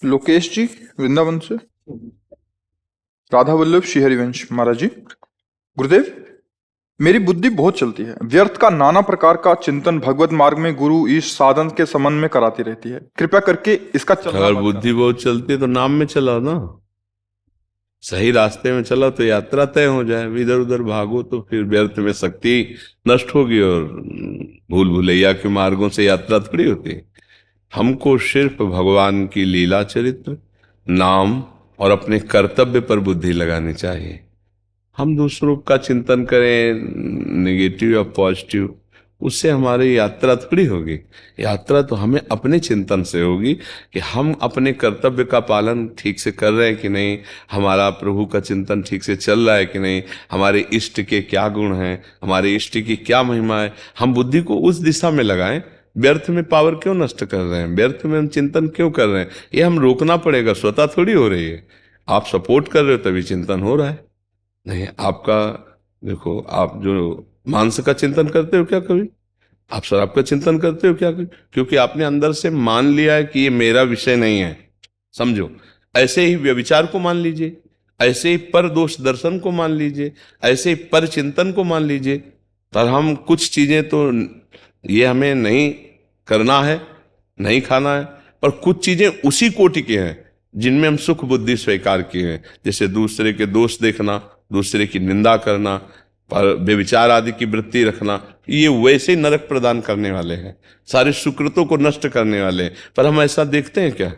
लोकेश जी वृंदावन से। राधा वल्लभ श्री हरिवंश महाराज जी। गुरुदेव, मेरी बुद्धि बहुत चलती है, व्यर्थ का नाना प्रकार का चिंतन भगवत मार्ग में गुरु ईश साधन के संबंध में कराती रहती है। कृपा करके इसका चलना अगर मत बुद्धि बहुत चलती है तो नाम में चलाओ ना, सही रास्ते में चलाओ तो यात्रा तय हो जाए। इधर उधर भागो तो फिर व्यर्थ में शक्ति नष्ट होगी और भूल भुलैया के मार्गों से यात्रा थोड़ी होती। हमको सिर्फ भगवान की लीला चरित्र, नाम और अपने कर्तव्य पर बुद्धि लगानी चाहिए। हम दूसरों का चिंतन करें, नेगेटिव या पॉजिटिव, उससे हमारी यात्रा थोड़ी होगी। यात्रा तो हमें अपने चिंतन से होगी कि हम अपने कर्तव्य का पालन ठीक से कर रहे हैं कि नहीं, हमारा प्रभु का चिंतन ठीक से चल रहा है कि नहीं, हमारे इष्ट के क्या गुण हैं, हमारे इष्ट की क्या महिमा है। हम बुद्धि को उस दिशा में लगाएं। व्यर्थ में पावर क्यों नष्ट कर रहे हैं, व्यर्थ में हम चिंतन क्यों कर रहे हैं, ये हम रोकना पड़ेगा। स्वतः थोड़ी हो रही है, आप सपोर्ट कर रहे हो तभी चिंतन हो रहा है। नहीं, आपका देखो, आप जो मांस का चिंतन करते हो क्या कभी, आप शराब का चिंतन करते हो क्या कभी? क्योंकि आपने अंदर से मान लिया है कि ये मेरा विषय नहीं है। समझो, ऐसे ही व्यभिचार को मान लीजिए, ऐसे ही पर दोष दर्शन को मान लीजिए, ऐसे ही पर चिंतन को मान लीजिए। पर हम कुछ चीजें तो ये हमें नहीं करना है, नहीं खाना है, पर कुछ चीजें उसी कोटि के हैं जिनमें हम सुख बुद्धि स्वीकार किए हैं। जैसे दूसरे के दोष देखना, दूसरे की निंदा करना, पर व्यभिचार आदि की वृत्ति रखना, ये वैसे नरक प्रदान करने वाले हैं, सारे सुकृतों को नष्ट करने वाले हैं। पर हम ऐसा देखते हैं क्या?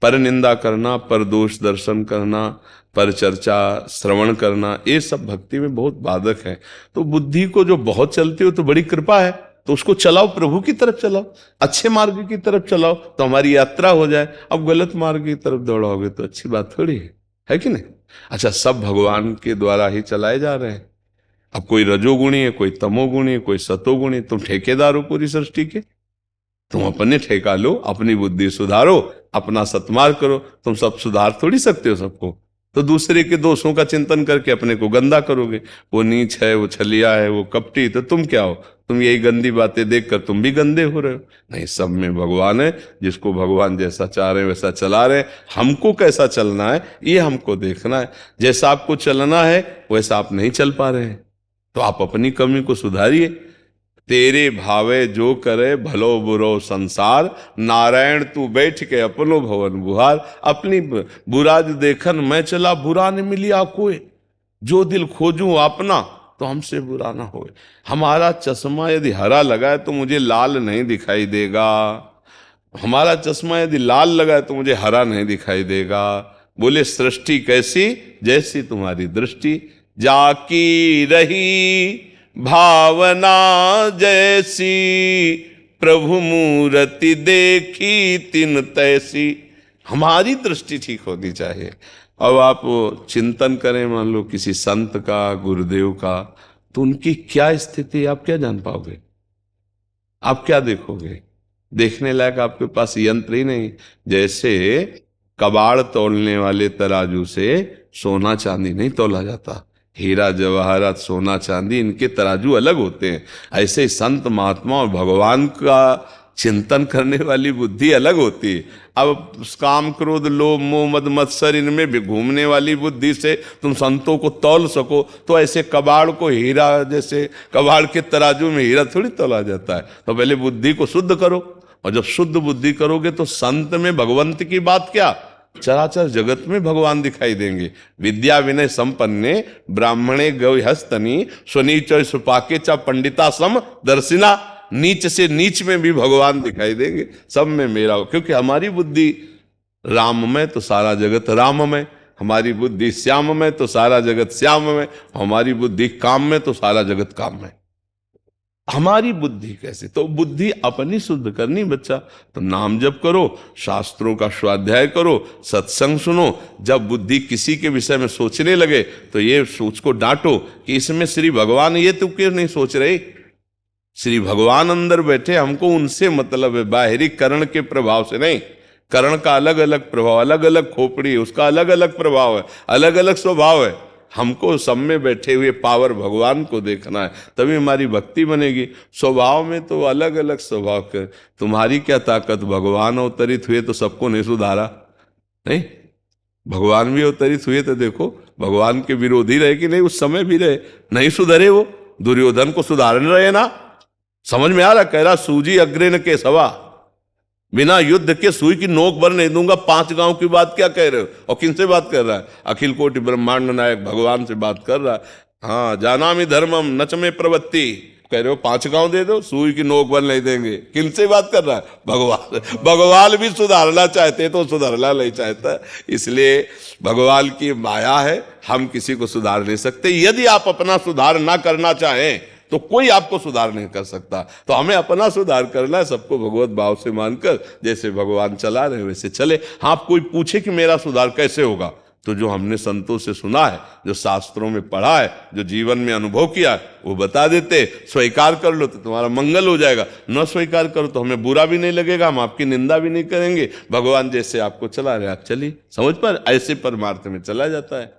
पर निंदा करना, पर दोष दर्शन करना, पर चर्चा श्रवण करना, ये सब भक्ति में बहुत बाधक है। तो बुद्धि को जो बहुत चलती हो तो बड़ी कृपा है, तो उसको चलाओ, प्रभु की तरफ चलाओ, अच्छे मार्ग की तरफ चलाओ तो हमारी यात्रा हो जाए। अब गलत मार्ग की तरफ दौड़ाओगे तो अच्छी बात थोड़ी है कि नहीं? अच्छा, सब भगवान के द्वारा ही चलाए जा रहे हैं। अब कोई रजोगुणी है, कोई तमोगुणी है, कोई सतोगुणी, तुम ठेकेदार हो पूरी सृष्टि के। तुम अपने ठेका लो, अपनी बुद्धि सुधारो, अपना सत्मार्ग करो। तुम सब सुधार थोड़ी सकते हो सबको, तो दूसरे के दोषों का चिंतन करके अपने को गंदा करोगे। वो नीच है, वो छलिया है, वो कपटी, तो तुम क्या हो? तुम यही गंदी बातें देखकर तुम भी गंदे हो रहे हो। नहीं, सब में भगवान है, जिसको भगवान जैसा चाह रहे हैं वैसा चला रहे हैं। हमको कैसा चलना है ये हमको देखना है। जैसा आपको चलना है वैसा आप नहीं चल पा रहे हैं, तो आप अपनी कमी को सुधारिए। तेरे भावे जो करे भलो बुरो संसार, नारायण तू बैठ के अपनो भवन बुहार। अपनी बुराज देखन मैं चला, बुरा न मिलिया कोई, जो दिल खोजूं अपना तो हमसे बुरा ना होए। हमारा चश्मा यदि हरा लगा है तो मुझे लाल नहीं दिखाई देगा, हमारा चश्मा यदि लाल लगा है तो मुझे हरा नहीं दिखाई देगा। बोले सृष्टि कैसी जैसी तुम्हारी दृष्टि, जाकी रही भावना जैसी, प्रभु मूर्ति देखी तिन तैसी। हमारी दृष्टि ठीक होनी चाहिए। अब आप चिंतन करें, मान लो किसी संत का, गुरुदेव का, तो उनकी क्या स्थिति आप क्या जान पाओगे? आप क्या देखोगे? देखने लायक आपके पास यंत्र ही नहीं। जैसे कबाड़ तोलने वाले तराजू से सोना चांदी नहीं तोला जाता, हीरा जवाहरात सोना चांदी इनके तराजू अलग होते हैं। ऐसे संत महात्मा और भगवान का चिंतन करने वाली बुद्धि अलग होती है। अब काम क्रोध लोभ मोह मद मत्सर इनमें भी घूमने वाली बुद्धि से तुम संतों को तौल सको, तो ऐसे कबाड़ को हीरा, जैसे कबाड़ के तराजू में हीरा थोड़ी तौला जाता है। तो पहले बुद्धि को शुद्ध करो, और जब शुद्ध बुद्धि करोगे तो संत में भगवंत की बात क्या, चराचर जगत में भगवान दिखाई देंगे। विद्या विनय संपन्ने ब्राह्मणे गौ हस्तनी, स्वनीच सुपाके चा पंडिता सम दर्शिना। नीच से नीच में भी भगवान दिखाई देंगे, सब में मेरा हो। क्योंकि हमारी बुद्धि राम में तो सारा जगत राम में, हमारी बुद्धि श्याम में तो सारा जगत श्याम में, हमारी बुद्धि काम में तो सारा जगत काम में। हमारी बुद्धि कैसे? तो बुद्धि अपनी शुद्ध करनी बच्चा। तो नाम जप करो, शास्त्रों का स्वाध्याय करो, सत्संग सुनो। जब बुद्धि किसी के विषय में सोचने लगे तो ये सोच को डांटो कि इसमें श्री भगवान ये तो क्यों नहीं सोच रहे। श्री भगवान अंदर बैठे, हमको उनसे मतलब है, बाहरी करण के प्रभाव से नहीं। करण का अलग अलग प्रभाव, अलग अलग खोपड़ी, उसका अलग अलग प्रभाव है, अलग अलग स्वभाव है। हमको सब में बैठे हुए पावर भगवान को देखना है, तभी हमारी भक्ति बनेगी। स्वभाव में तो अलग अलग स्वभाव कर, तुम्हारी क्या ताकत, भगवान अवतरित हुए तो सबको नहीं सुधारा। नहीं, भगवान भी अवतरित हुए तो देखो, भगवान के विरोधी रहे कि नहीं, उस समय भी रहे, नहीं सुधरे वो, दुर्योधन को सुधारने रहे ना। समझ में आ रहा, कह रहा सूजी अग्रे न केसवा, बिना युद्ध के सुई की नोक भर नहीं दूंगा। 5 गांव की बात क्या कह रहे हो? और किन से बात कर रहा है? अखिल कोटि ब्रह्मांड नायक भगवान से बात कर रहा है। हाँ, जानामि धर्मम नच में प्रवृत्ति, कह रहे हो 5 गांव दे दो, सुई की नोक भर नहीं देंगे। किन से बात कर रहा है? भगवान। भगवान भी सुधारना चाहते तो सुधारना नहीं चाहता, इसलिए भगवान की माया है, हम किसी को सुधार नहीं सकते। यदि आप अपना सुधार ना करना चाहें तो कोई आपको सुधार नहीं कर सकता। तो हमें अपना सुधार करना है, सबको भगवत भाव से मानकर, जैसे भगवान चला रहे वैसे चले। हाँ, आप कोई पूछे कि मेरा सुधार कैसे होगा, तो जो हमने संतों से सुना है, जो शास्त्रों में पढ़ा है, जो जीवन में अनुभव किया है, वो बता देते। स्वीकार कर लो तो तुम्हारा मंगल हो जाएगा, न स्वीकार करो तो हमें बुरा भी नहीं लगेगा, हम आपकी निंदा भी नहीं करेंगे। भगवान जैसे आपको चला रहे आप चलिए, समझ पर ऐसे परमार्थ में चला जाता है।